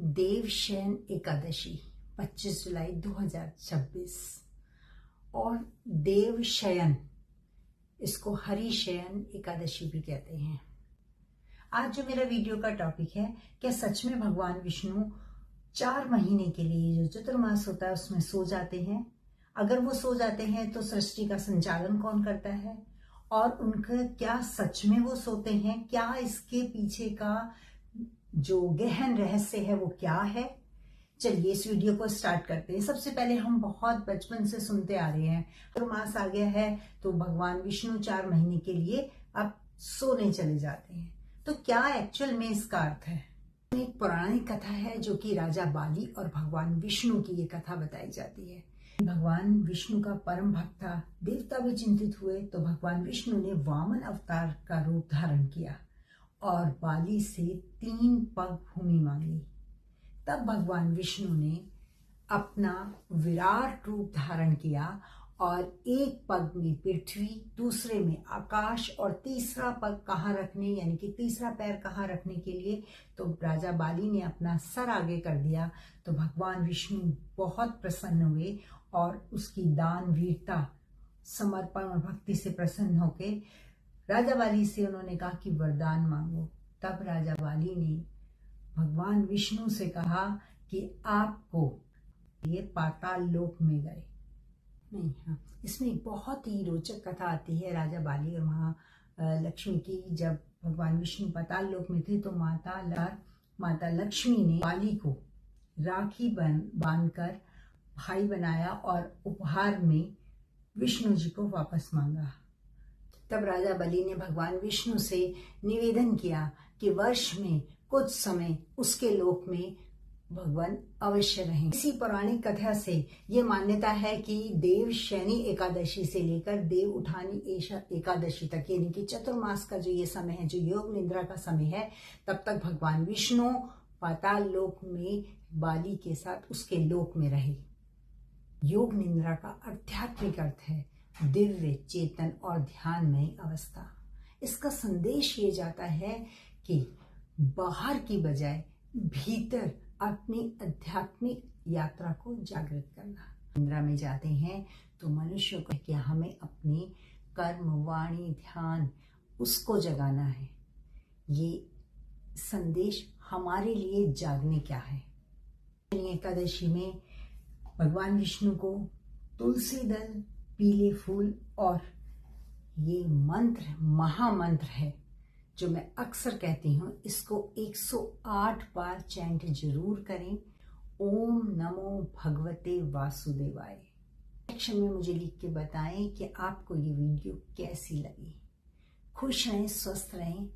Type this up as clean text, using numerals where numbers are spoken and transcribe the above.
देवशयन एकादशी 25 जुलाई 2026 और देवशयन, इसको हरिशयन एकादशी भी कहते हैं। आज जो मेरा वीडियो का टॉपिक है, क्या सच में भगवान विष्णु 4 महीने के लिए जो चतुर्मास होता है उसमें सो जाते हैं? अगर वो सो जाते हैं तो सृष्टि का संचालन कौन करता है? और उनका क्या सच में वो सोते हैं? क्या इसके पीछे का जो गहन रहस्य है वो क्या है? चलिए इस वीडियो को स्टार्ट करते हैं। सबसे पहले हम बहुत बचपन से सुनते आ रहे हैं, चतुर्मास आ गया है तो भगवान विष्णु 4 महीने के लिए अब सोने चले जाते हैं। तो क्या एक्चुअल में इसका अर्थ है? एक पौराणिक कथा है जो कि राजा बाली और भगवान विष्णु की ये कथा बताई जाती है। भगवान विष्णु का परम भक्त था, देवता भी चिंतित हुए तो भगवान विष्णु ने वामन अवतार का रूप धारण किया और बाली से 3 पग भूमि मांगी। तब भगवान विष्णु ने अपना विराट रूप धारण किया और एक पग में पृथ्वी, दूसरे में आकाश और तीसरा पग कहाँ रखने, यानी कि तीसरा पैर कहाँ रखने के लिए तो राजा बाली ने अपना सर आगे कर दिया। तो भगवान विष्णु बहुत प्रसन्न हुए और उसकी दान, वीरता, समर्पण और भक्ति से प्रसन्न होके राजा बाली से उन्होंने कहा कि वरदान मांगो। तब राजा बाली ने भगवान विष्णु से कहा कि आपको ये पाताल लोक में गए नहीं। हाँ, इसमें एक बहुत ही रोचक कथा आती है राजा बाली और महालक्ष्मी की। जब भगवान विष्णु पाताल लोक में थे तो माता लक्ष्मी ने बाली को राखी बांधकर भाई बनाया और उपहार में विष्णु जी को वापस मांगा। तब राजा बलि ने भगवान विष्णु से निवेदन किया कि वर्ष में कुछ समय उसके लोक में भगवान अवश्य रहें। इसी पौराणिक कथा से ये मान्यता है कि देवशयनी एकादशी से लेकर देव उठानी एकादशी तक, यानी कि चतुर्मास का जो ये समय है, जो योग निद्रा का समय है, तब तक भगवान विष्णु पाताल लोक में बाली के साथ उसके लोक में रहे। योग निद्रा का आध्यात्मिक अर्थ है दिव्य, चेतन और ध्यानमय अवस्था। इसका संदेश ये जाता है कि बाहर की बजाय भीतर अपनी आध्यात्मिक यात्रा को जागृत करना। निद्रा में जाते हैं तो मनुष्य को कि हमें अपने कर्म, वाणी, ध्यान उसको जगाना है। ये संदेश हमारे लिए जागने क्या है। एकादशी में भगवान विष्णु को तुलसी दल, पीले फूल और ये मंत्र, महामंत्र है जो मैं अक्सर कहती हूँ, इसको 108 बार चैंट जरूर करें। ओम नमो भगवते वासुदेवाय। सेक्शन में मुझे लिख के बताएं कि आपको ये वीडियो कैसी लगी। खुश रहें, स्वस्थ रहें।